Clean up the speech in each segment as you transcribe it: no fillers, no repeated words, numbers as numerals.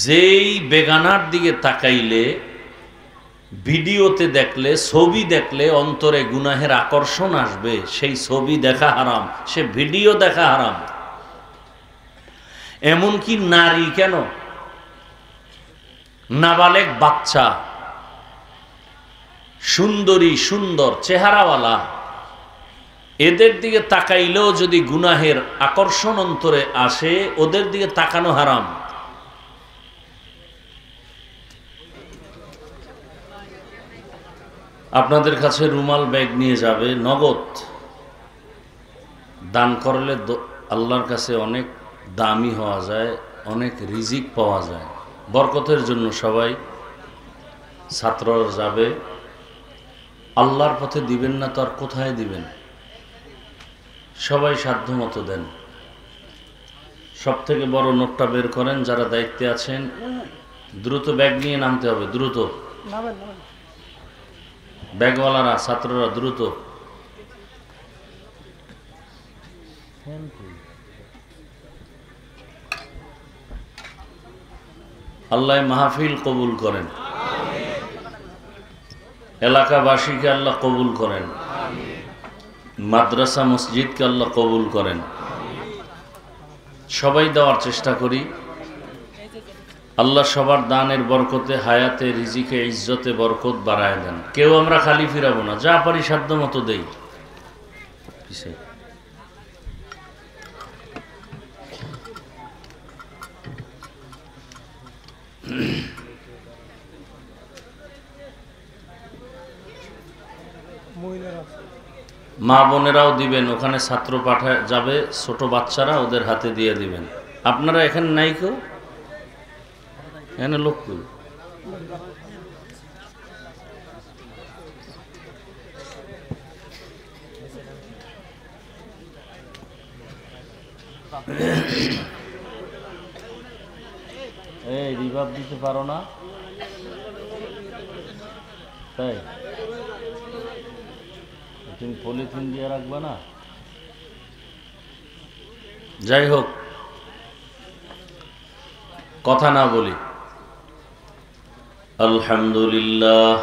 যেই বেগানার দিকে তাকাইলে, ভিডিওতে দেখলে, ছবি দেখলে অন্তরে গুনাহের আকর্ষণ আসবে, সেই ছবি দেখা হারাম, সে ভিডিও দেখা হারাম। এমনকি নারী কেন, নাবালেগ বাচ্চা, সুন্দরী, সুন্দর চেহারাওয়ালা, এদের দিকে তাকাইলেও যদি গুনাহের আকর্ষণ অন্তরে আসে, ওদের দিকে তাকানো হারাম। আপনাদের কাছে রুমাল ব্যাগ নিয়ে যাবে, নগদ দান করলে আল্লাহর কাছে অনেক দামি হওয়া যায়, অনেক রিজিক পাওয়া যায়, বরকতের জন্য সবাই ছাত্ররা যাবে। আল্লাহর পথে দিবেন না তো আর কোথায় দিবেন? সবাই সাধ্য মতো দেন। সব থেকে বড় নোটটা বের করেন, যারা দায়িত্বে আছেন দ্রুত ব্যাগ নিয়ে নামতে হবে, দ্রুত ব্যাগওয়ালারা, ছাত্ররা দ্রুত। আল্লাহ মাহফিল কবুল করেন, এলাকাবাসীকে আল্লাহ কবুল করেন, মাদ্রাসা মসজিদকে আল্লাহ কবুল করেন। সবাই দেওয়ার চেষ্টা করি। আল্লাহ সবার দানের বরকতে, হায়াতে, রিজিকে, ইজ্জতে বরকত বাড়ায় দেন। কেউ আমরা খালি ফিরাবো না, যা পারি সাধ্য মতো দেই। মা বোনেরাও দিবেন, ওখানে ছাত্র পাঠায় যাবে, ছোট বাচ্চারা, ওদের হাতে দিয়ে দিবেন। আপনারা এখানে নাই কেউ? এখানে লোক কই? এই রিভাব দিতে পারো না? তাই তুমি পলিথিন দিয়ে রাখবা না? যাই হোক, কথা না বলি। আলহামদুলিল্লাহ,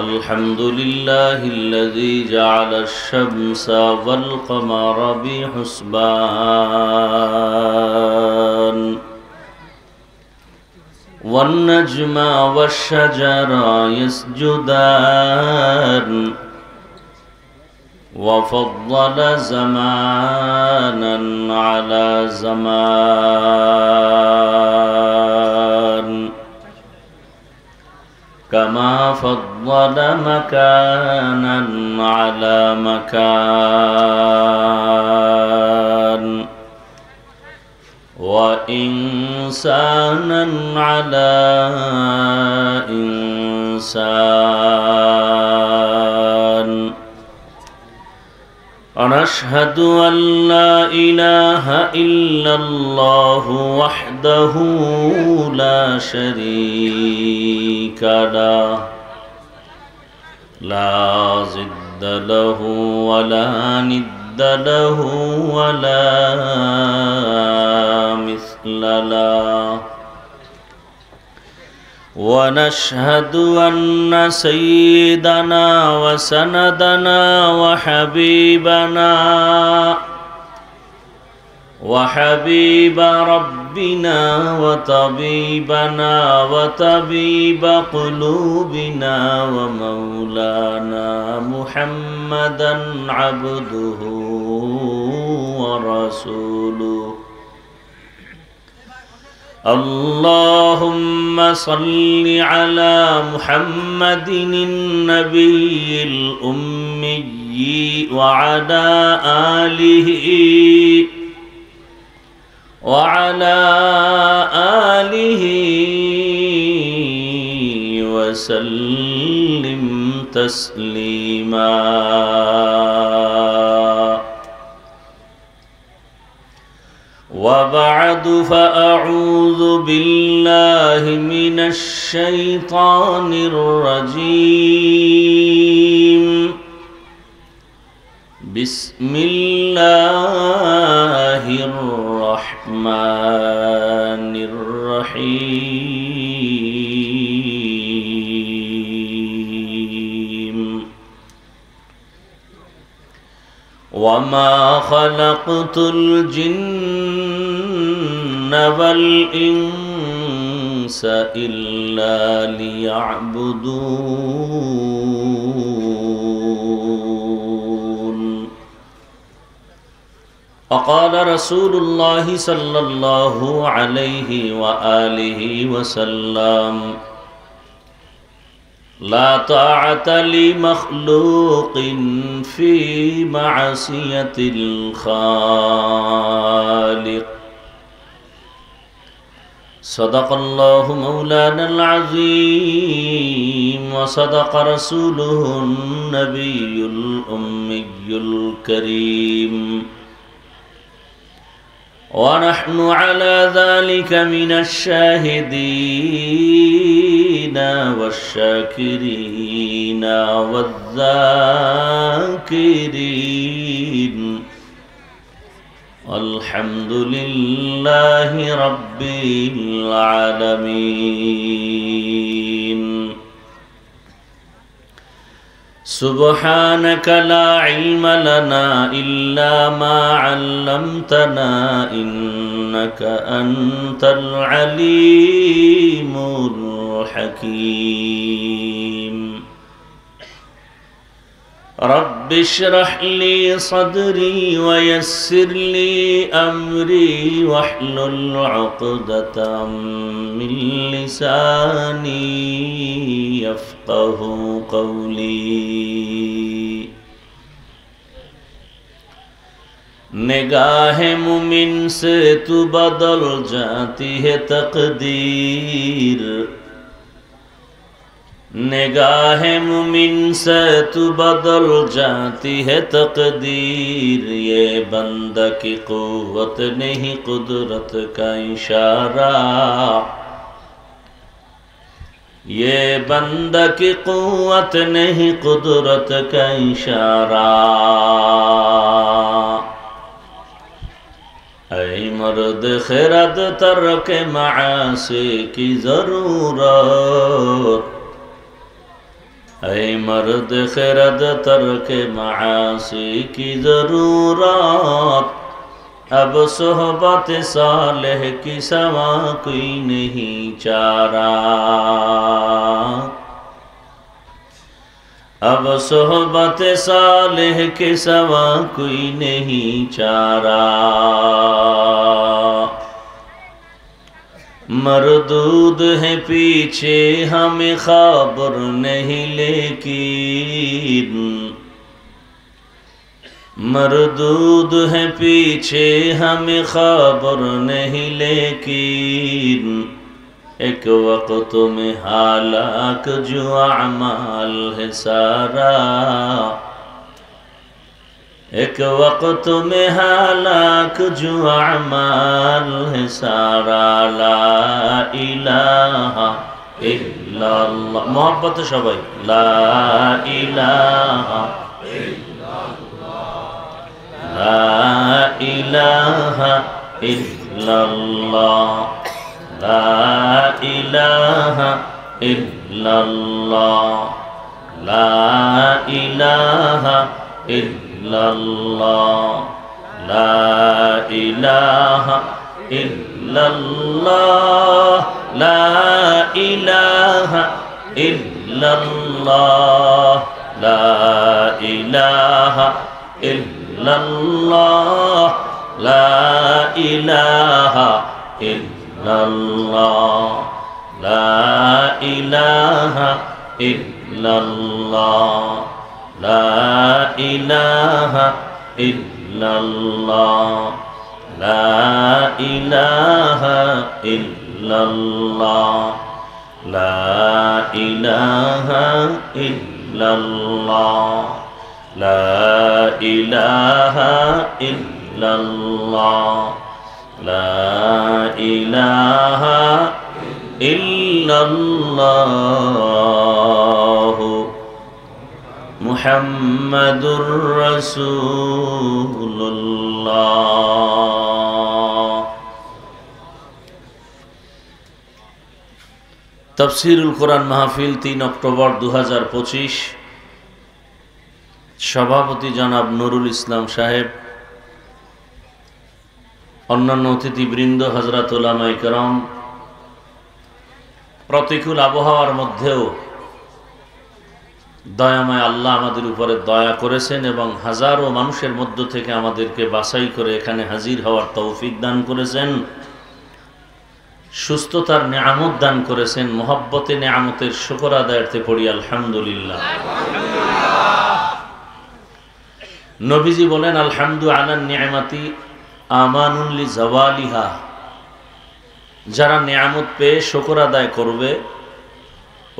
আলহামদুলিল্লাহিল্লাযী জাআলাশ শামসা ওয়াল কমারা বিহুসবান والنجم والشجر يسجدان وفضل زمانا على زمان كما فضل مكانا على مكان وإنسانا على إنسان ونشهد أن لا إله إلا الله وحده لا شريك له لا ضد له ولا ند له ولا مثل له ونشهد أن سيدنا وسندنا وحبيب ربنا وطبيبنا وطبيب قلوبنا ومولانا محمدا عبده ورسوله اللهم صل على محمد النبي الأمي وعلى آله وسلم تسليما وبعد فأعوذ بالله من الشيطان الرجيم بسم الله الرحمن الرحمن الرحيم وما خلقت الجن والإنس إلا ليعبدون وقال رسول الله صلى الله عليه وآله وسلم لا طاعة لمخلوق في معصية الخالق صدق الله مولانا العظيم وصدق رسوله النبي الأمي الكريم ونحن على ذلك من الشاهدين والشاكرين والذاكرين والحمد لله رب العالمين سبحانك لا علم لنا إلا ما علمتنا إنك أنت العليم الحكيم رب اشرح لي صدري ويسر لي أمري واحلل عقدة من لساني يفقه قولي निगाह मुमिन से तू बदल जाती है तकदीर निगाह मुमिन से तू बदल जाती है तकदीर ये बंदा की क़ुव्वत नहीं कुदरत का इशारा ये बंदा की क़ुव्वत नहीं कुदरत का इशारा ऐ मर्द खिरद तर्क मासी की ज़रूरत ऐ मर्द खिरद तर्क मासी की ज़रूरत अब सोहबत सालेह की सवा कोई नहीं चारा अब सोहबत सालेह के सवा कोई नहीं चारा मरदूद है पीछे हमें खबर नहीं लेकिन मरदूद है पीछे हमें खबर नहीं लेकिन एक वक्त में हालाक जो अमाल है सारा एक वक्त में हालाक जो अमाल है सारा ला इलाहा इल्लल्लाह मोहब्बत सबाई ला इलाहा ला इलाहा इल्लल्लाह ला इलाहा इल्लल्लाह ला इलाहा इल्लल्लाह ला इलाहा इल्लल्लाह ला इलाहा इल्लल्लाह ला इलाहा इल्लल्लाह ला इलाहा इल्लल्लाह ला इलाहा इल्लल्लाह ला इलाहा इल्लल्लाह ला इलाहा इल्लल्लाह ला इलाहा इल्लल्लाह ला इलाहा इल्लल्लाह ला इलाहा इल्लल्लाह मुहम्मदुर रसूलुल्लाह তাফসীরুল কোরআন মাহফিল 3 অক্টোবর 2025। সভাপতি জনাব নুরুল ইসলাম সাহেব, অন্যান্য অতিথিবৃন্দ, হযরত উলামায়ে কেরাম। প্রতিকূল আবহাওয়ার মধ্যেও দয়াময় আল্লাহ আমাদের উপরে দয়া করেছেন এবং হাজারো মানুষের মধ্য থেকে আমাদেরকে বাছাই করে এখানে হাজির হওয়ার তৌফিক দান করেছেন, সুস্থতার নিয়ামত দান করেছেন। মহব্বতে নিয়ামতের শুকর আদায়ার্থে পড়ি আলহামদুলিল্লাহ। নবীজি বলেন, আলহামদু আলা নিয়ামাতি আমানুন লি জাওয়ালিহা। যারা নিয়ামত পেয়ে শুকর আদায় করবে,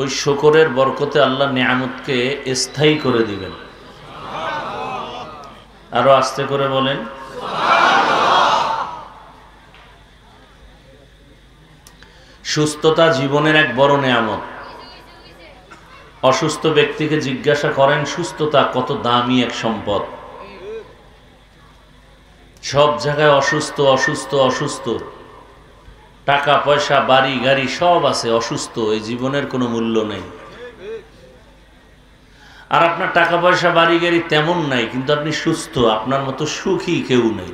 ওই শুকরের বরকতে আল্লাহ নিয়ামতকে স্থায়ী করে দিবেন। আরো আস্তে করে বলেন। সুস্থতা জীবনের এক বড় নিয়ামত। অসুস্থ ব্যক্তিকে জিজ্ঞাসা করেন সুস্থতা কত দামি এক সম্পদ। সব জায়গায় অসুস্থ অসুস্থ অসুস্থ, টাকা পয়সা বাড়ি গাড়ি সব আছে, অসুস্থ এই জীবনের কোনো মূল্য নেই। আর আপনার টাকা পয়সা বাড়ি গাড়ি তেমন নাই, কিন্তু আপনি সুস্থ, আপনার মতো সুখী কেউ নেই।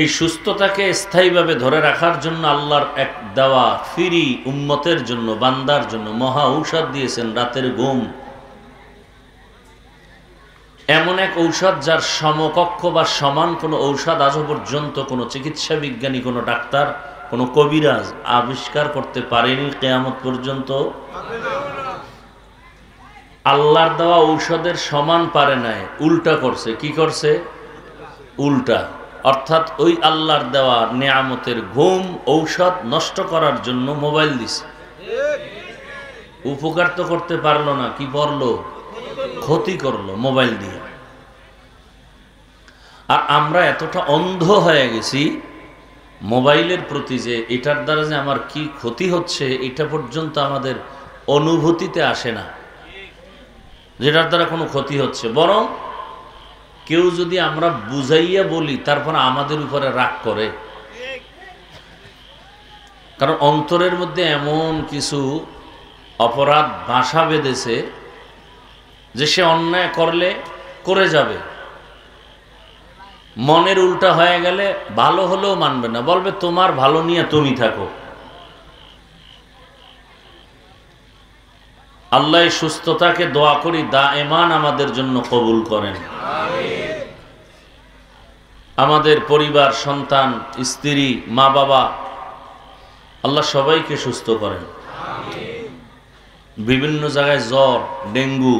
এই সুস্থতাকে স্থায়ীভাবে ধরে রাখার জন্য আল্লাহর এক দেওয়া ফিরি উম্মতের জন্য, বান্দার জন্য মহা ঔষধ দিয়েছেন, রাতের ঘুম। এমন এক ঔষধ যার সমকক্ষ বা সমান কোনো ঔষধ আজও পর্যন্ত কোনো চিকিৎসা বিজ্ঞানী, কোনো ডাক্তার, কোনো কবিরাজ আবিষ্কার করতে পারেনি কিয়ামত পর্যন্ত। আল্লাহর দেওয়া ঔষধের সমান পারে নাই, উল্টা করছে। কি করছে? উল্টা। অর্থাৎ ওই আল্লাহর দেওয়া নিয়ামতের ঘুম ঔষধ নষ্ট করার জন্য মোবাইল দিছে। উপকার তো করতে পারলো না, কি করলো? ক্ষতি করলো মোবাইল দিয়ে। আর আমরা এতটা অন্ধ হয়ে গেছি মোবাইলের প্রতি, যে এটার দ্বারা যে আমার কি ক্ষতি হচ্ছে এটা পর্যন্ত আমাদের অনুভূতিতে আসে না, যেটার দ্বারা কোনো ক্ষতি হচ্ছে। বরং কেউ যদি আমরা বুঝাইয়া বলি, তারপর আমাদের উপরে রাগ করে। কারণ অন্তরের মধ্যে এমন কিছু অপরাধ বাসা বেঁধেছে যে সে অন্যায় করলে করে যাবে। মনের উল্টা হয়ে গেলে ভালো হলেও মানবে না, বলবে তোমার ভালো নিয়ে তুমি থাকো। আল্লাহ সুস্থতাকে দোয়া করি দায়েমান আমাদের জন্য কবুল করেন। আমাদের পরিবার, সন্তান, স্ত্রী, মা বাবা, আল্লাহ সবাইকে সুস্থ করেন। বিভিন্ন জায়গায় জ্বর, ডেঙ্গু,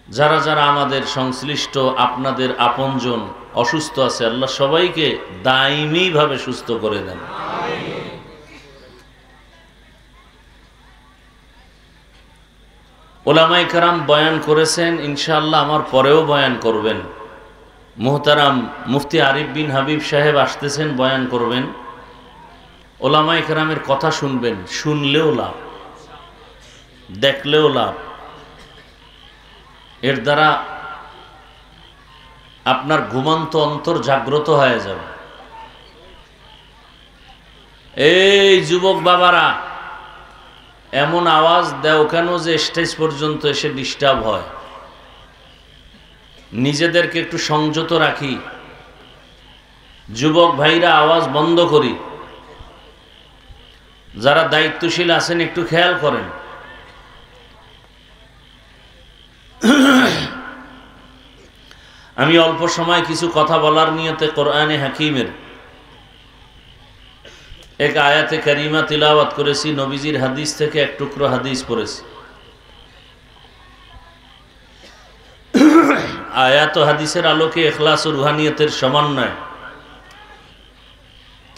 যারা যারা আমাদের সংশ্লিষ্ট, আপনাদের আপনজন অসুস্থ আছে, আল্লাহ সবাইকে দায়মি ভাবে সুস্থ করে দেন। ওলামায়ে কেরাম বয়ান করেছেন, ইনশাআল্লাহ আমার পরেও বয়ান করবেন। মুহতারাম মুফতি আরিফ বিন হাবিব সাহেব আসতেছেন, বয়ান করবেন। ওলামায়ে কেরামের কথা শুনবেন, শুনলেও লাভ, দেখলেও লাভ। এর দ্বারা আপনার ঘুমন্ত অন্তর জাগ্রত হয়ে যাবে। এই যুবক বাবারা, এমন আওয়াজ দেও কেন যে স্টেজ পর্যন্ত এসে ডিস্টার্ব হয়? নিজেদেরকে একটু সংযত রাখি। যুবক ভাইরা, আওয়াজ বন্ধ করি। যারা দায়িত্বশীল আছেন একটু খেয়াল করেন। আমি অল্প সময় কিছু কথা বলার নিয়তে কোরআনে হাকিমের এক আয়াতে কারিমা তিলাওয়াত করেছি। নবীজির হাদিস থেকে এক টুকরো হাদিস পড়েছি। আয়াত ও হাদিসের আলোকে ইখলাস ও রুহানিয়তের সমন্বয়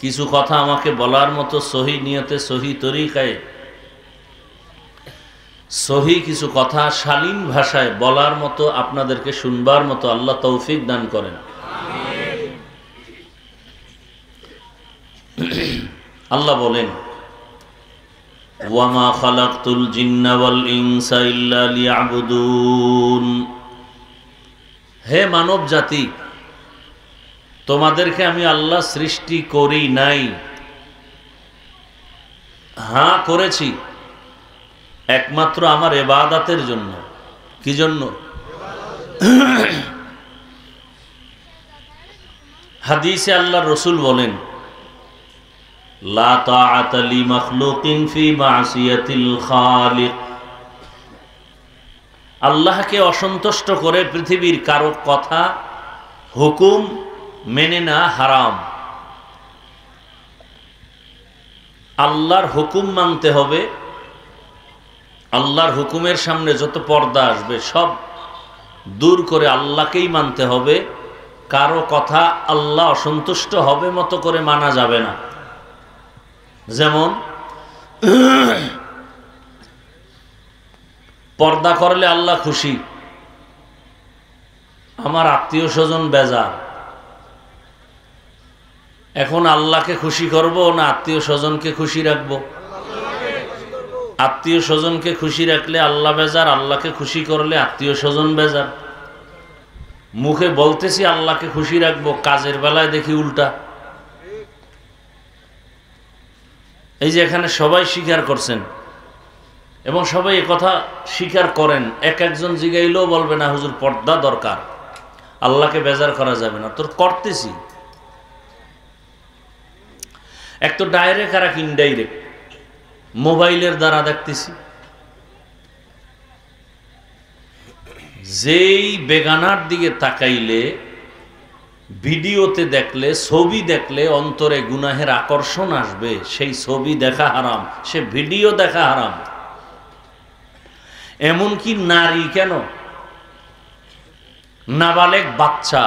কিছু কথা আমাকে বলার মতো সহি নিয়তে, সহি তরিকায়, সহি কিছু কথা শালীন ভাষায় বলার মতো, আপনাদেরকে শুনবার মতো আল্লাহ তৌফিক দান করেন। আল্লাহ বলেন, ওয়ামা খালাকতুল জিন্না ওয়াল ইনসা ইল্লা লিয়াবুদুন। হে মানব জাতি, তোমাদেরকে আমি আল্লাহ সৃষ্টি করি নাই, হ্যাঁ করেছি একমাত্র আমার ইবাদতের জন্য। কি জন্য? হাদিসে আল্লাহর রাসূল বলেন, লা তাআতা লি মাখলুকিন ফি মাসিয়াতিল খালিক। আল্লাহকে অসন্তুষ্ট করে পৃথিবীর কারো কথা হুকুম মেনে না হারাম। আল্লাহর হুকুম মানতে হবে। আল্লাহর হুকুমের সামনে যত পর্দা আসবে সব দূর করে আল্লাহকেই মানতে হবে। কারো কথা আল্লাহ অসন্তুষ্ট হবে মতো করে মানা যাবে না। যেমন পর্দা করলে আল্লাহ খুশি, আমার আত্মীয় স্বজন বেজার। এখন আল্লাহকে খুশি করব না আত্মীয় স্বজনকে খুশি রাখবো? আত্মীয় স্বজনকে খুশি রাখলে আল্লাহ বেজার, আল্লাহকে খুশি করলে আত্মীয় স্বজন বেজার। মুখে বলতেছি আল্লাহকে খুশি রাখবো, কাজের বেলায় দেখি উল্টা। এই যে এখানে সবাই স্বীকার করছেন এবং সবাই কথা স্বীকার করেন, এক একজন জিগাইলেও বলবে না হুজুর পর্দা দরকার, আল্লাহকে বেজার করা যাবে না। তোর করতেছি এক তো ডাইরেক্ট আর এক ইনডাইরেক্ট, মোবাইলের দ্বারা দেখতেছি। যেই বেগানার দিকে তাকাইলে, ভিডিওতে দেখলে, ছবি দেখলে অন্তরে গুনাহের আকর্ষণ আসবে, সেই ছবি দেখা হারাম, সে ভিডিও দেখা হারাম। এমনকি নারী কেন, নাবালেগ বাচ্চা,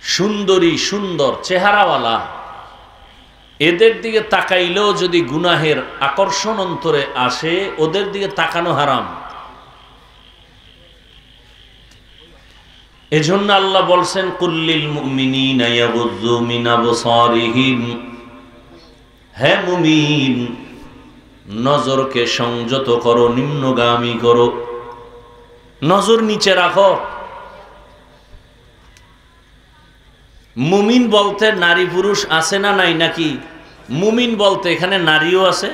সুন্দরী সুন্দর চেহারাওয়ালা, এদের দিকে তাকাইলেও যদি গুনাহের আকর্ষণ অন্তরে আসে, ওদের দিকে তাকানো হারাম। এজন্য আল্লাহ বলছেন, কুল্লিল মুমিনিনা ইয়াগুযযু মিন আবসারিহিম, হে মুমিন নজরকে সংযত করো, নিম্নগামী করো, নজর নিচে রাখো। মুমিন বলতে নারী পুরুষ আছে না নাই নাকি? মুমিন বলতে এখানে নারীও আছে,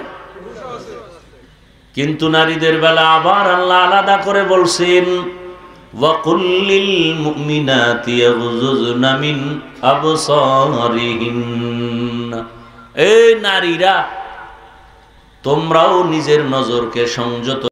কিন্তু নারীদের বেলা আবার আল্লাহ আলাদা করে বলছেন, ওয়াকুল্লিল মুমিনাতি ইয়াগুযুযনা মিন আবসারিহিন্না, এই নারীরা তোমরাও নিজের নজরকে সংযত